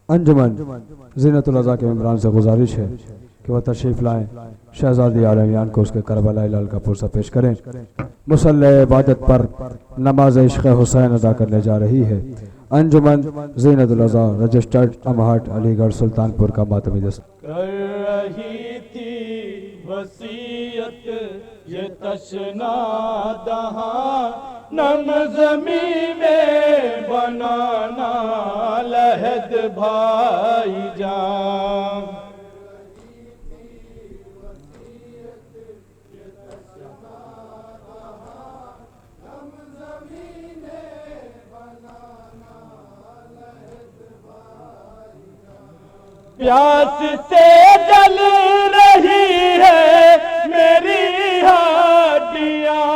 अंजुमन ज़ीनतुल अज़ा के मेंबरान से गुजारिश है कि वह तशरीफ़ लाएँ, शहज़ादी आलमियान को उसके करबला लाल का पुरसा पेश करें। मुसल्ले इबादत पर नमाज इश्क़ हुसैन अदा करने जा रही है। अंजुमन ज़ीनतुल अज़ा, रजिस्टर्ड अमहट, अलीगढ़, सुल्तानपुर का मातमी दस्त कर रही थी वसीयत ये तशना दहां नम ज़मीं में बनाना लहद भाईजान। प्यास से जल रही है मेरी हड्डियां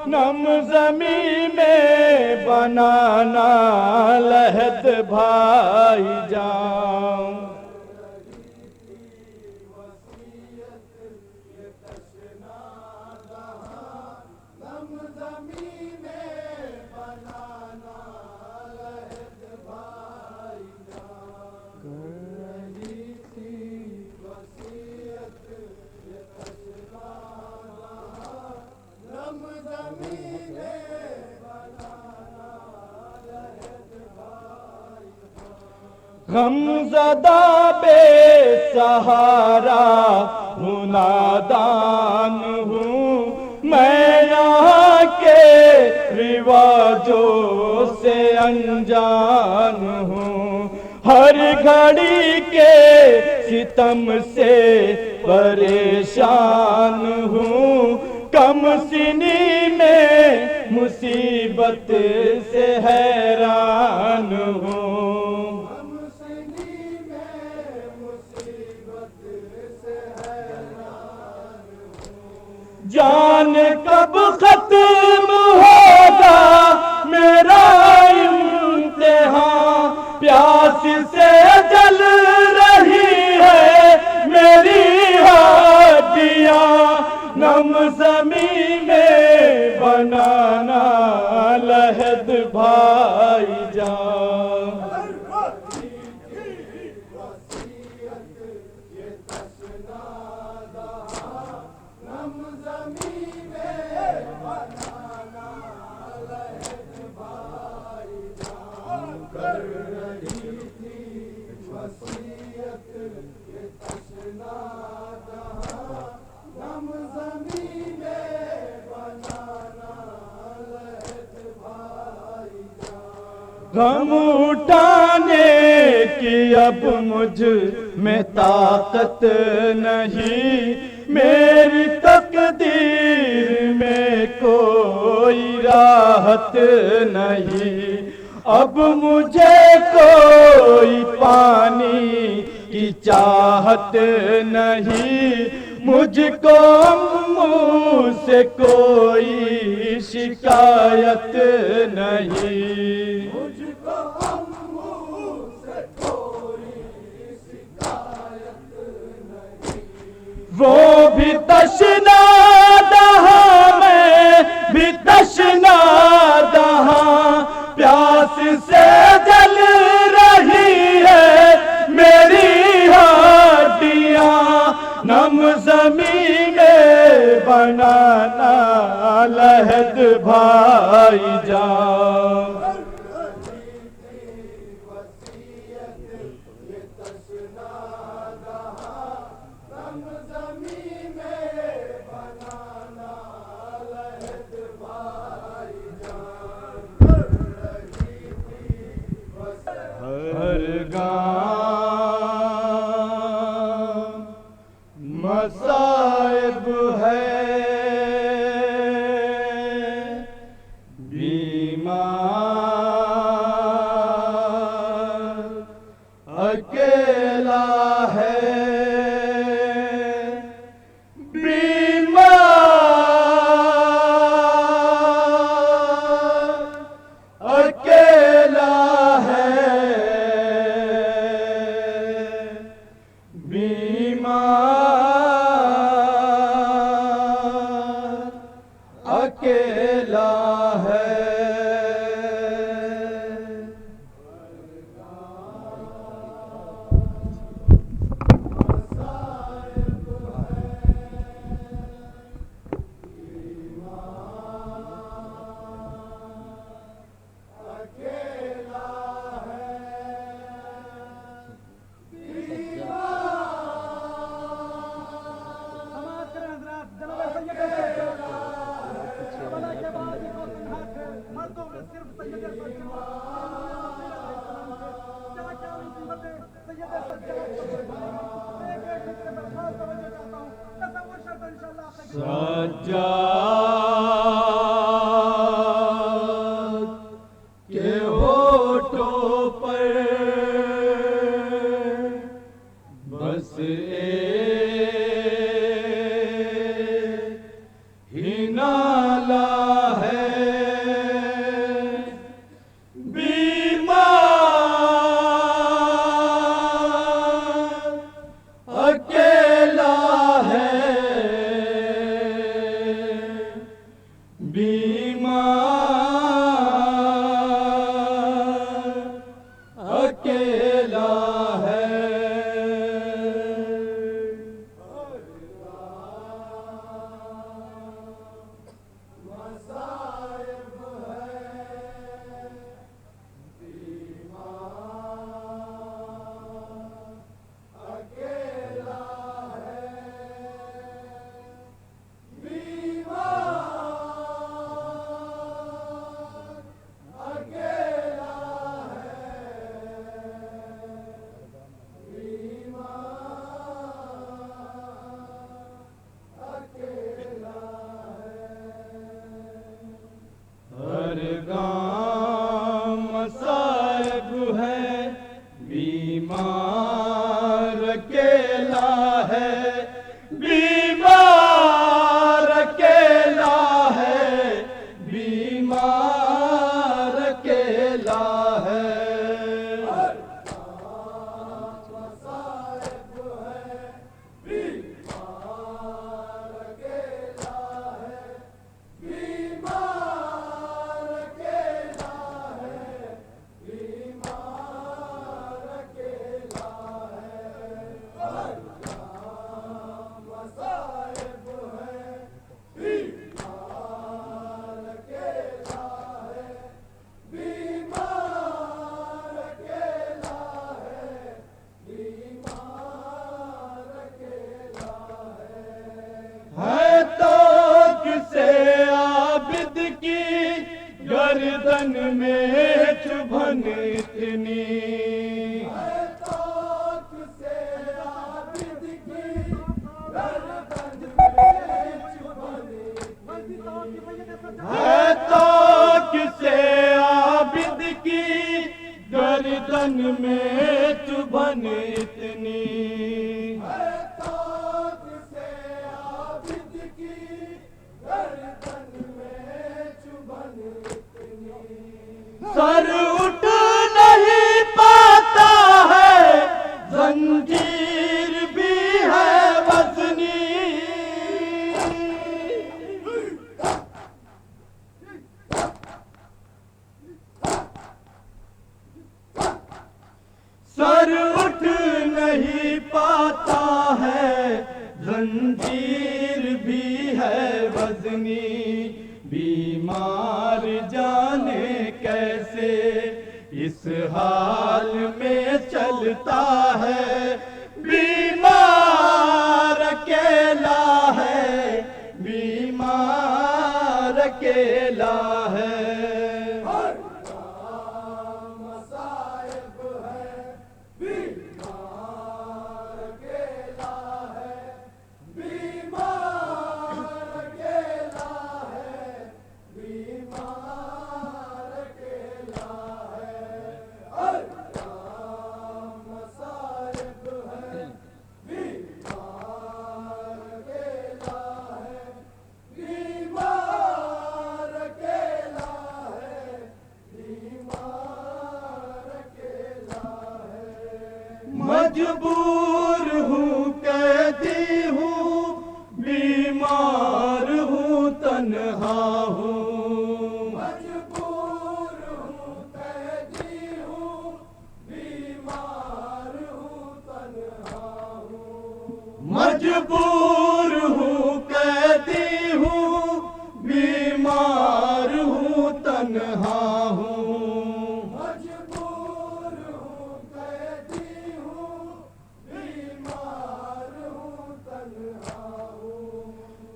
नम ज़मीं में बनाना लहद भाईजान। गमज़दा बेसहारा हूँ, नादान हूँ मैं यहाँ के रिवाजों से अनजान हूँ। हर घड़ी के सितम से परेशान हूँ, कम सिनी में मुसीबत से हैरान हूँ। जान कब खत्म होगा मेरा इम्तिहान, प्यास से जल रही है मेरी हड्डियां नम ज़मीं में बनाना लहद भाईजान। गम उठाने की अब मुझ में ताकत नहीं, मेरी तकदीर में कोई राहत नहीं। अब मुझे कोई पानी की चाहत नहीं, मुझको अम्मू से कोई शिकायत नहीं। वो भी तशना दहां, मैं भी तशना दहां, प्यास से जल रही है मेरी हड्डियां नम ज़मीं में बनाना लहद भाईजान। हर गाँव मसाइब है, बीमार अकेला है, बीमार अकेला है, बीमार अकेला है। सज्जाद के होठों पर बस एक ही नाला है, बीमार अकेला है, बीमार अकेला है। हर गाँव मसाइब है, बीमार अकेला है, बीमार अकेला है, बीमार अकेला है। है तो किसे आबिद की गर्दन में चुभन इतनी, है तो किसे आबिद की गर्दन में चुभन इतनी, है तो किसे आबिद की गर्दन में चुभन इतनी, सर उठ नहीं पाता है, जंजीर भी है वज़नी, सर उठ नहीं पाता है, जंजीर भी है वज़नी, बीमार जाने कैसे इस हाल में चलता है, बीमार अकेला है, बीमार अकेला है। मजबूर हूँ, कैदी हूँ, बीमार हूँ, तन्हा हूँ, मजबूर हूँ, कैदी हूँ, बीमार हूँ, तन्हा हूँ, मजबूर हूँ, कैदी हूँ, बीमार हूँ, तन्हा हूँ,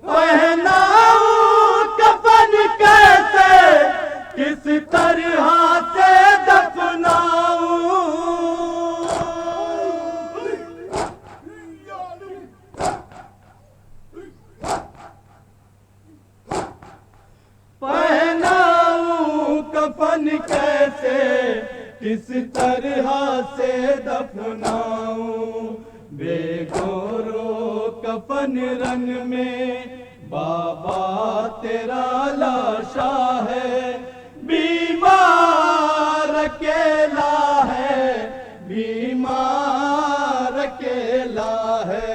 पहनाऊं कफन कैसे, किस तरह से दफनाऊं, से दफनाऊं, बेगोरो कफन रंग में बाबा तेरा लाशा है, बीमार अकेला है, बीमार अकेला है।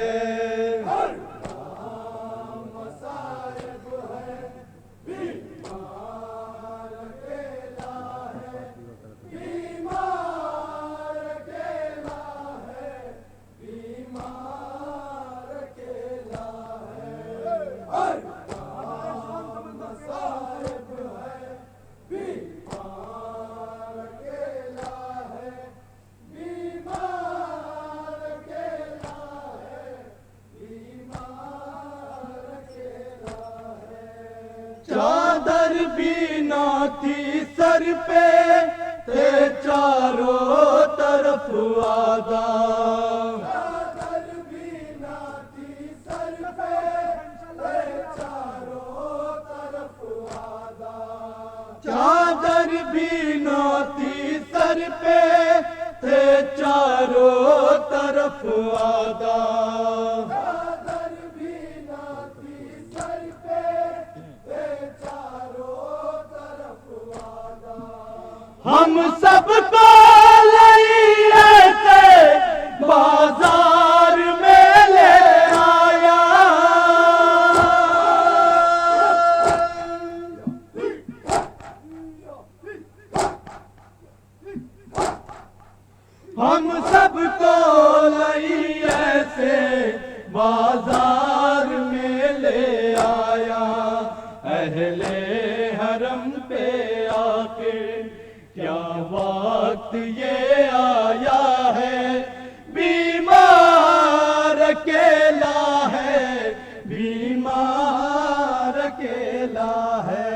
चादर भी ना थी सर पे, थे चारों तरफ आदा। चादर भी ना थी सर पे, थे चारों तरफ आदा। चादर भी ना थी सर पे, थे चारों तरफ आदा। हम सबको लइए से बाजार में ले आया, हम सबको लइए से बाजार में ले आया। अहले हरम पे आके क्या वक्त ये आया है, बीमार अकेला है, बीमार अकेला है।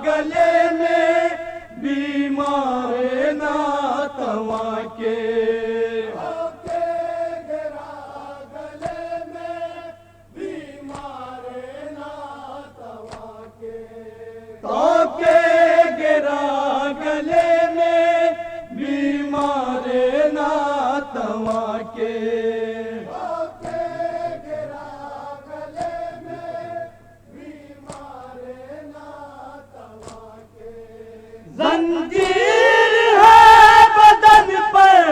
गले में बीमार ना तवा के, गिरा गले में बीमार ना तवा के, गिरा गले में बीमार ना तवा के। जंजीर है बदन पर,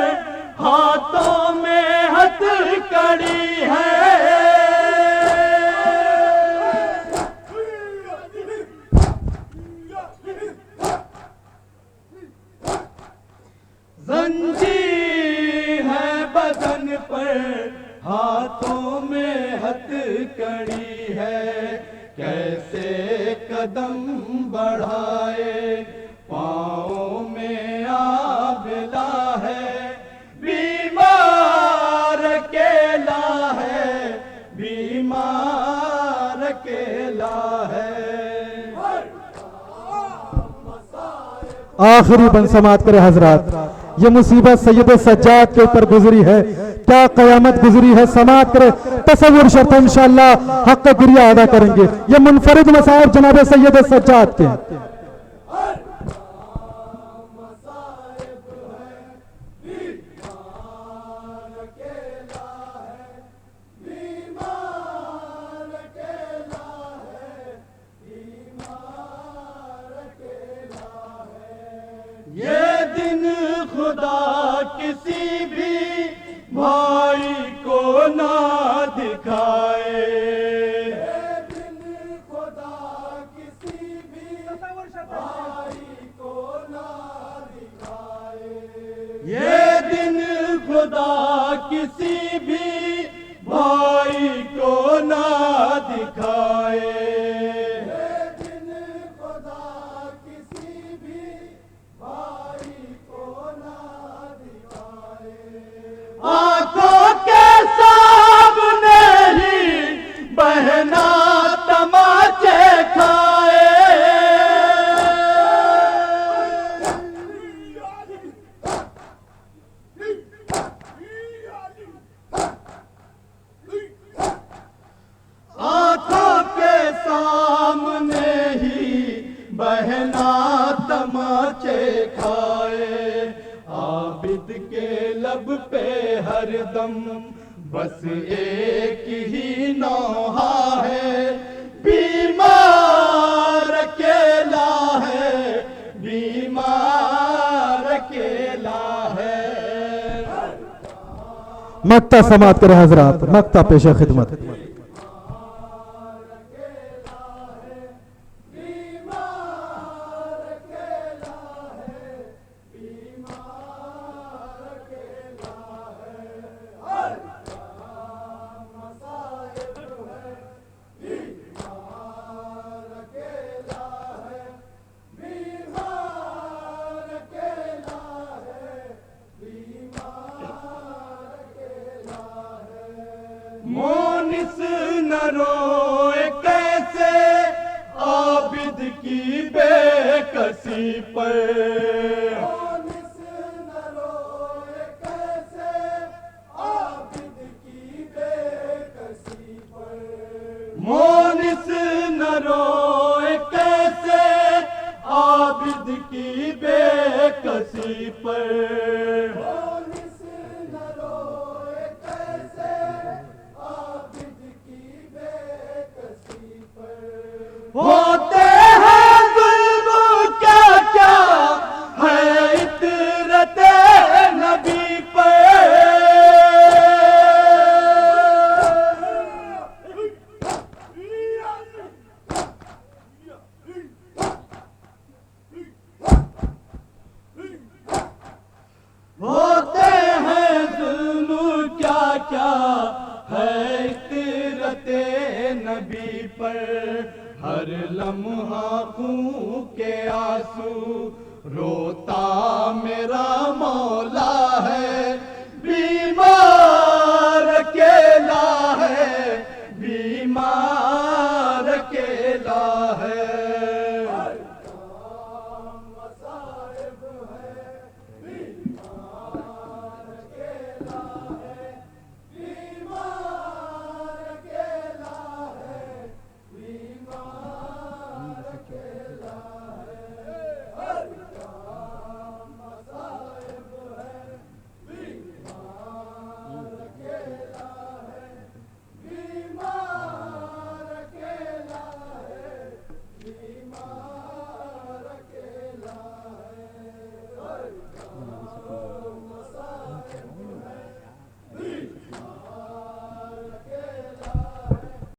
हाथों में हथकड़ी है, जंजीर है बदन पर, हाथों में हथकड़ी है। कैसे कदम बढ़ाए, पाँव में आबला है, बीमार अकेला है, बीमार अकेला है। आखिरी बंद समात करे हजरात, ये मुसीबत सैयद सज्जाद के ऊपर गुजरी है, क्या कयामत गुजरी है समात करे। तसव्वुर शर्त इंशाअल्लाह हक गुरिया अदा करेंगे। ये मुनफरिद मसाइब जनाब सैयद सज्जाद के। ये दिन खुदा किसी भी भाई को ना दिखाए, ये दिन खुदा किसी भी भाई को ना दिखाए, ये दिन खुदा किसी भी भाई को ना दिखाए, ये दिन दम बस एक ही नौहा है, बीमार अकेला है, बीमार अकेला है। मक्ता समात करे हजरात, मक्ता पेशा खिदमत। मोनिस न रोए कैसे आबिद की बेकसी पर, मोनिस न रोए कैसे आबिद की बेकसी पर, मोनिस न रोए कैसे आबिद की बेकसी पर, मोनिस न रोए कैसे आबिद की बेकसी पर। होते हैं जुल्म क्या क्या है इतरते नबी पर, होते हैं जुल्म क्या क्या है इतरते नबी पर, हर लम्हा खून के आंसू रोता मेरा मौला है, बीमार